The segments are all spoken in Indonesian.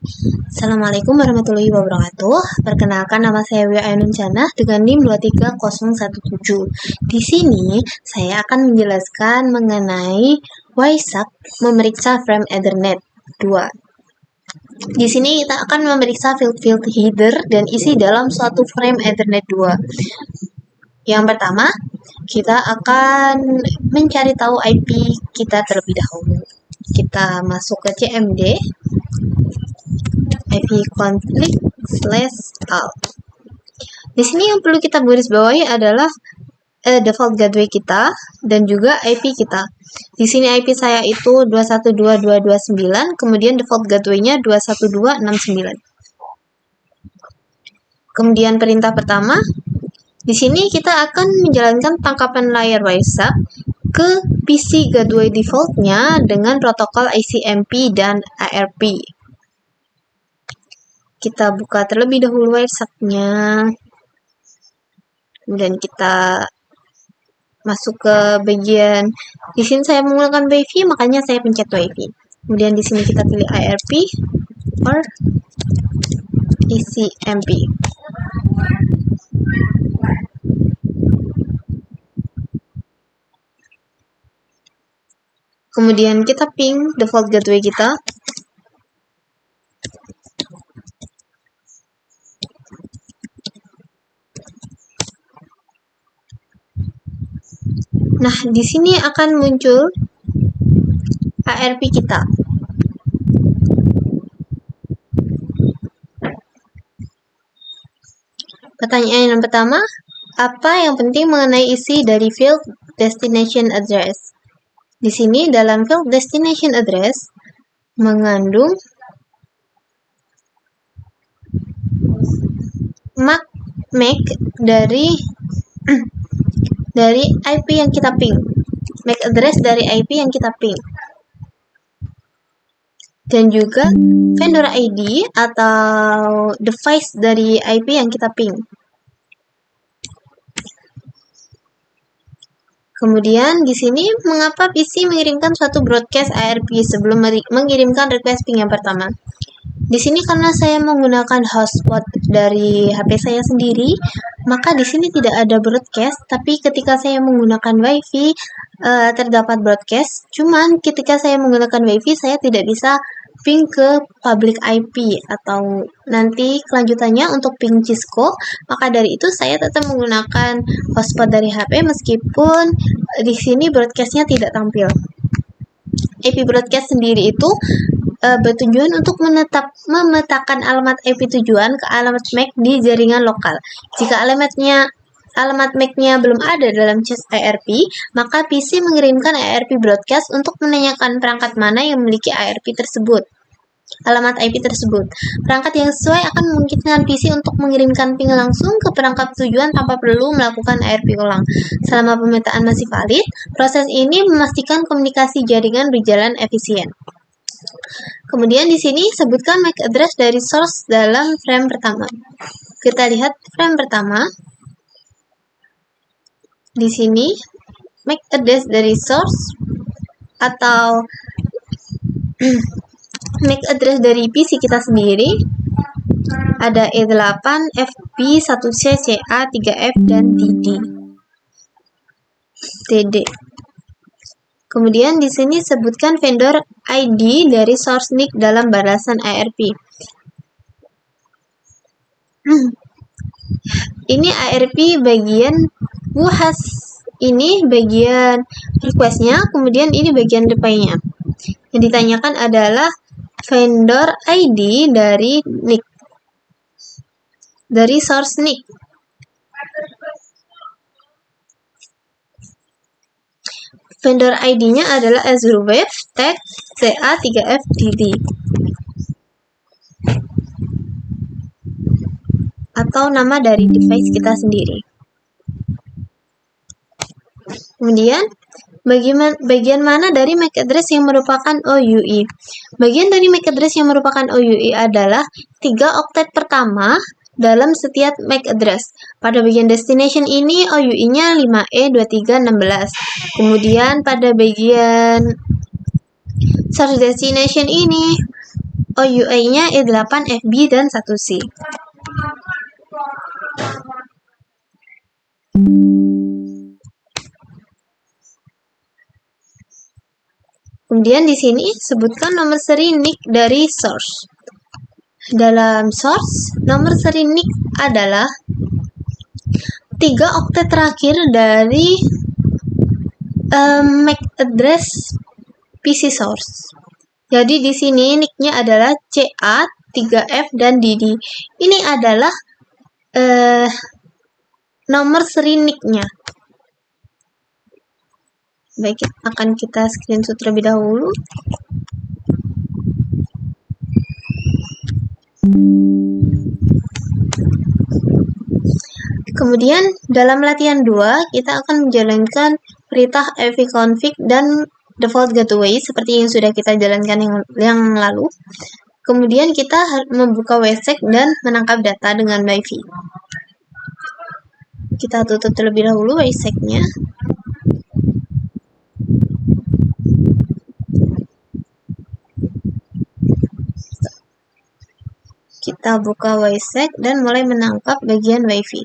Assalamualaikum warahmatullahi wabarakatuh. Perkenalkan, nama saya Wia Ainun Chana dengan NIM 23017. Di sini saya akan menjelaskan mengenai WiSAK memeriksa frame Ethernet 2. Di sini kita akan memeriksa field header dan isi dalam suatu frame Ethernet 2. Yang pertama, kita akan mencari tahu IP kita terlebih dahulu. Kita masuk ke CMD, IP config/alt. Di sini yang perlu kita garis bawahi adalah default gateway kita dan juga IP kita. Di sini IP saya itu 212229, kemudian default gateway-nya 21269. Kemudian perintah pertama, di sini kita akan menjalankan tangkapan layar WiSAK ke PC gateway default-nya dengan protokol ICMP dan ARP. Kita buka terlebih dahulu WiSAK-nya. Kemudian kita masuk ke bagian, di sini saya menggunakan WiFi, makanya saya pencet WiFi. Kemudian di sini kita pilih ARP or ICMP. Kemudian kita ping default gateway kita. Nah, di sini akan muncul ARP kita. Pertanyaan yang pertama, apa yang penting mengenai isi dari field destination address? Di sini dalam field destination address mengandung MAC dari IP yang kita ping, MAC address dari IP yang kita ping, dan juga vendor ID atau device dari IP yang kita ping. Kemudian di sini mengapa PC mengirimkan suatu broadcast ARP sebelum mengirimkan request ping yang pertama? Di sini karena saya menggunakan hotspot dari HP saya sendiri, maka di sini tidak ada broadcast, tapi ketika saya menggunakan WiFi terdapat broadcast. Cuman ketika saya menggunakan WiFi saya tidak bisa ping ke public IP atau nanti kelanjutannya untuk ping Cisco, maka dari itu saya tetap menggunakan hotspot dari HP meskipun di sini broadcastnya tidak tampil. IP broadcast sendiri itu bertujuan untuk memetakan alamat IP tujuan ke alamat MAC di jaringan lokal. Jika alamat MAC-nya belum ada dalam cache ARP, maka PC mengirimkan ARP broadcast untuk menanyakan perangkat mana yang memiliki ARP tersebut, alamat IP tersebut. Perangkat yang sesuai akan memungkinkan PC untuk mengirimkan ping langsung ke perangkat tujuan tanpa perlu melakukan ARP ulang. Selama pemetaan masih valid, proses ini memastikan komunikasi jaringan berjalan efisien. Kemudian di sini sebutkan MAC address dari source dalam frame pertama. Kita lihat frame pertama. Di sini MAC address dari source atau MAC address dari PC kita sendiri ada E8, FB, 1C, CA, 3F, dan TD. Kemudian di sini sebutkan vendor ID dari source NIC dalam balasan ARP. Ini ARP bagian WHAS, ini bagian requestnya, kemudian ini bagian reply-nya. Yang ditanyakan adalah vendor ID dari NIC, dari source NIC. Vendor ID-nya adalah Azure Web, tag, CA, 3F, DD. Atau nama dari device kita sendiri. Kemudian, bagian mana dari MAC address yang merupakan OUE? Bagian dari MAC address yang merupakan OUE adalah 3 oktet pertama dalam setiap MAC address. Pada bagian destination ini OUE-nya 5E2316. Kemudian pada bagian source destination ini OUA-nya E8FB dan 1C. Kemudian di sini sebutkan nomor seri NIC dari source. Dalam source, nomor seri NIC adalah 3 oktet terakhir dari MAC address PC source. Jadi di sini NIC-nya adalah CA, 3F, dan DD. Ini adalah nomor seri NIC-nya. Baik, akan kita screenshot terlebih dahulu. Kemudian dalam latihan 2, kita akan menjalankan perintah ipconfig dan default gateway seperti yang sudah kita jalankan yang lalu. Kemudian kita membuka wsec dan menangkap data dengan wifi. Kita tutup terlebih dahulu wsec-nya. Kita buka wsec dan mulai menangkap bagian wifi.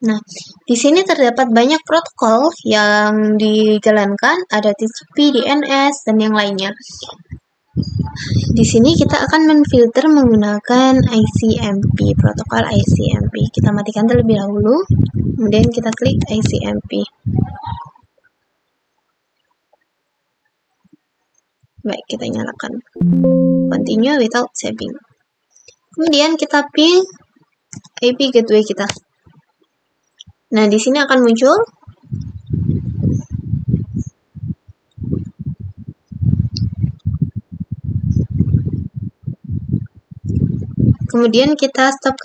Nah, di sini terdapat banyak protokol yang dijalankan, ada TCP, DNS, dan yang lainnya. Di sini kita akan menfilter menggunakan ICMP, protokol ICMP. Kita matikan terlebih dahulu, kemudian kita klik ICMP. Baik, kita nyalakan. Continue without saving. Kemudian kita ping IP gateway kita. Nah, di sini akan muncul kemudian kita stop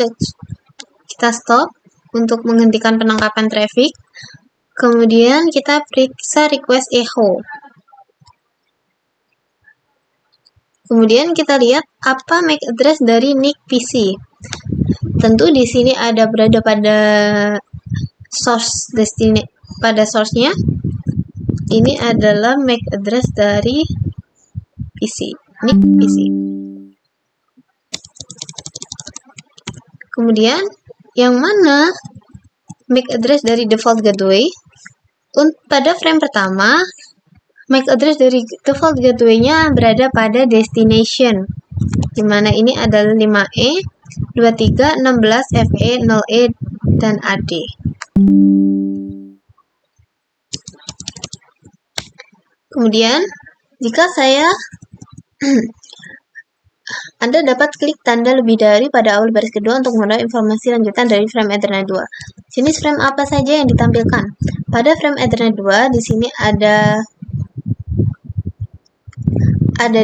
untuk menghentikan penangkapan traffic. Kemudian kita periksa request echo. Kemudian kita lihat apa MAC address dari NIC PC. Tentu di sini ada berada pada source pada source-nya. Ini adalah MAC address dari PC, NIC PC. Kemudian yang mana MAC address dari default gateway? Pada frame pertama, MAC address dari default gateway-nya berada pada destination, di mana ini adalah 5E, 23, 16, FE, 0E, dan AD. Kemudian, jika Anda dapat klik tanda lebih dari pada awal baris kedua untuk mengetahui informasi lanjutan dari frame Ethernet 2. Jenis frame apa saja yang ditampilkan? Pada frame Ethernet 2, di sini ada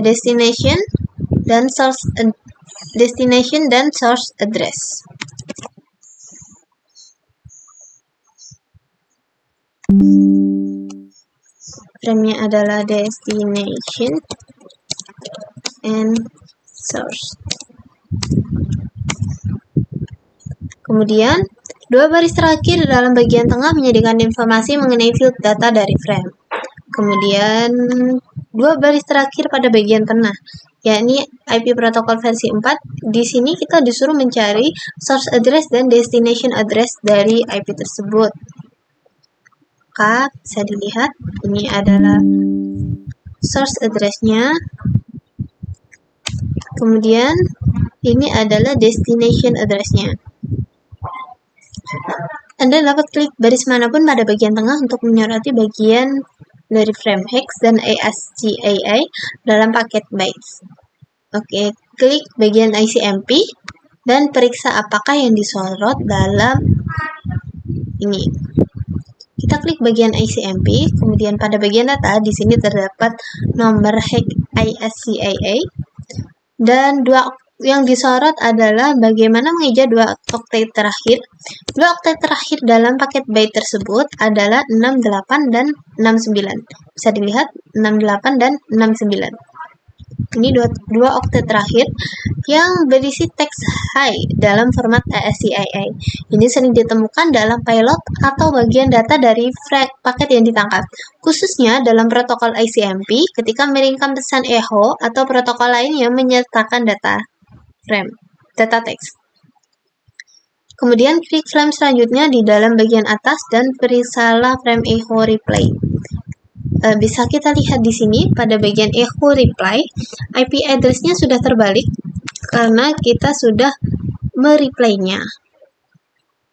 destination dan source address. Frame-nya adalah destination and source. Kemudian, dua baris terakhir dalam bagian tengah menyediakan informasi mengenai field data dari frame. Kemudian, dua baris terakhir pada bagian tengah, yakni IP protokol versi 4. Di sini kita disuruh mencari source address dan destination address dari IP tersebut. Maka bisa dilihat, ini adalah source address-nya. Kemudian, ini adalah destination address-nya. Anda dapat klik baris manapun pada bagian tengah untuk menyoroti bagian dari frame hex dan ASCII dalam paket bytes. Oke, klik bagian ICMP dan periksa apakah yang disorot dalam ini. Kita klik bagian ICMP, kemudian pada bagian data di sini terdapat nomor hex ASCII dan yang disorot adalah bagaimana mengeja 2 oktet terakhir. 2 oktet terakhir dalam paket byte tersebut adalah 68 dan 69. Bisa dilihat 68 dan 69. Ini dua oktet terakhir yang berisi teks high dalam format ASCII. Ini sering ditemukan dalam payload atau bagian data dari paket yang ditangkap, khususnya dalam protokol ICMP ketika mengirimkan pesan echo atau protokol lain yang menyertakan data teks. Kemudian klik frame selanjutnya di dalam bagian atas dan periksalah frame echo reply. Bisa kita lihat di sini pada bagian echo reply, IP address-nya sudah terbalik karena kita sudah mereply-nya.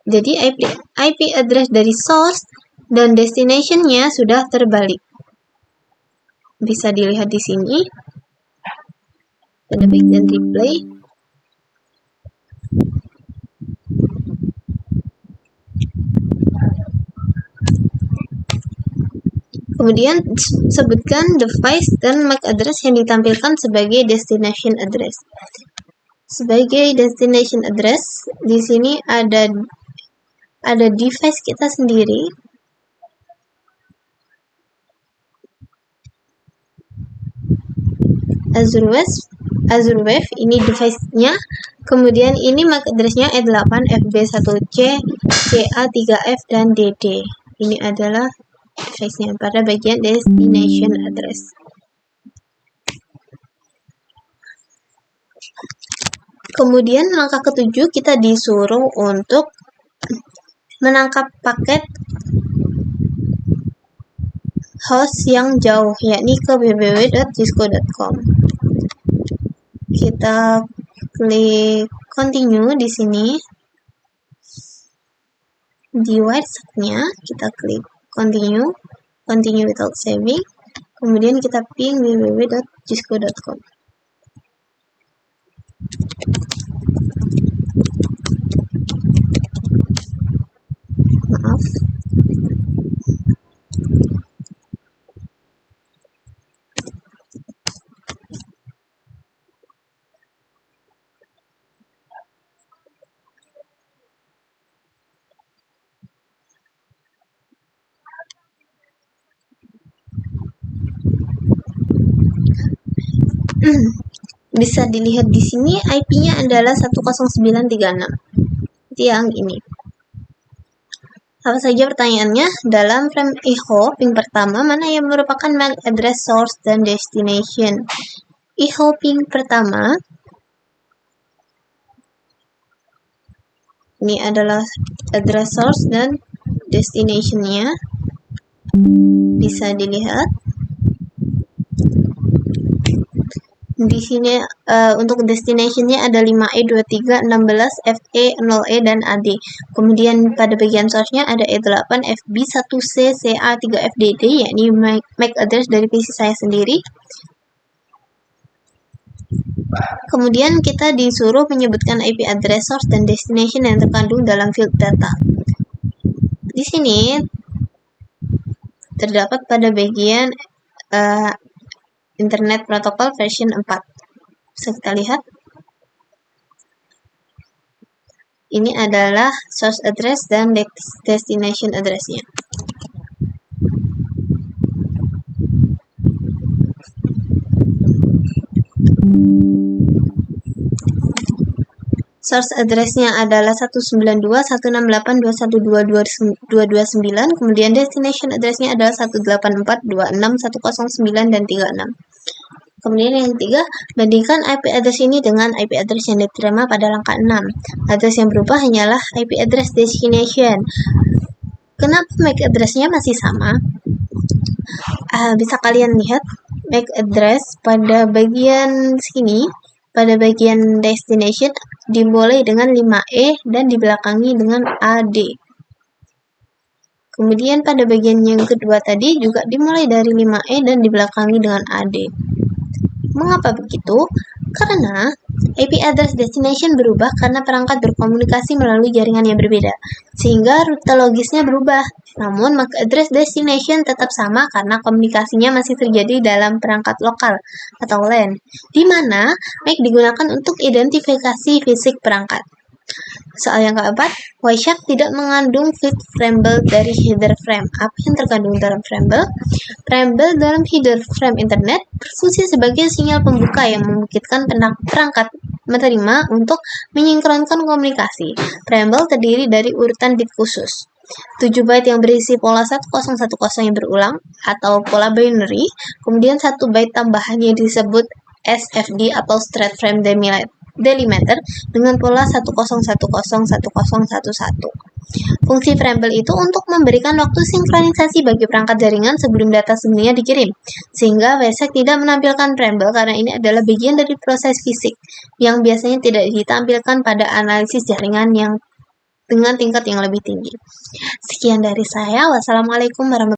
Jadi IP address dari source dan destination-nya sudah terbalik. Bisa dilihat di sini pada bagian reply. Kemudian sebutkan device dan MAC address yang ditampilkan sebagai destination address. Sebagai destination address, di sini ada device kita sendiri. Azure Wave ini device-nya. Kemudian ini MAC address-nya E8, FB1C, CA3F, dan DD. Ini adalah device-nya pada bagian destination address. Kemudian langkah ketujuh kita disuruh untuk menangkap paket host yang jauh, yakni ke www.cisco.com. Kita klik continue di sini. Di website-nya kita klik continue without saving. Kemudian kita ping www.cisco.com. Maaf. Bisa dilihat di sini IP-nya adalah 10936. Yang ini. Apa saja pertanyaannya? Dalam frame echo ping pertama, mana yang merupakan MAC address source dan destination? Echo ping pertama ini adalah address source dan destination-nya. Bisa dilihat. Di sini untuk destination-nya ada 5E23, 16, FE, 0E, dan AD. Kemudian pada bagian source-nya ada E8, FB1C, CA3FDD, yakni MAC address dari PC saya sendiri. Kemudian kita disuruh menyebutkan IP address source dan destination yang terkandung dalam field data. Di sini terdapat pada bagian Internet Protocol version 4. Bisa kita lihat. Ini adalah source address dan destination address-nya. Source address-nya adalah 192.168.212.229, kemudian destination address-nya adalah 184.26.109 dan 36. Kemudian yang ketiga, bandingkan IP address ini dengan IP address yang diterima pada langkah 6. Address yang berubah hanyalah IP address destination. Kenapa MAC address-nya masih sama? Bisa kalian lihat MAC address pada bagian sini, pada bagian destination dimulai dengan 5E dan dibelakangi dengan AD. Kemudian pada bagian yang kedua tadi juga dimulai dari 5E dan dibelakangi dengan AD. Mengapa begitu? Karena IP address destination berubah karena perangkat berkomunikasi melalui jaringan yang berbeda, sehingga rute logisnya berubah. Namun MAC address destination tetap sama karena komunikasinya masih terjadi dalam perangkat lokal atau LAN, di mana MAC digunakan untuk identifikasi fisik perangkat. Soal yang keempat, Wireshark tidak mengandung feed framble dari header frame. Apa yang terkandung dalam framble? Framble dalam header frame internet berfungsi sebagai sinyal pembuka yang memungkinkan perangkat menerima untuk menyinkronkan komunikasi. Framble terdiri dari urutan bit khusus. 7 byte yang berisi pola 1010 yang berulang atau pola binary, kemudian 1 byte tambahan yang disebut SFD atau straight frame delimiter dengan pola 10101011. Fungsi framble itu untuk memberikan waktu sinkronisasi bagi perangkat jaringan sebelum data sebenarnya dikirim, sehingga Wireshark tidak menampilkan framble karena ini adalah bagian dari proses fisik yang biasanya tidak ditampilkan pada analisis jaringan yang dengan tingkat yang lebih tinggi. Sekian dari saya. Wassalamualaikum warahmatullahi wabarakatuh.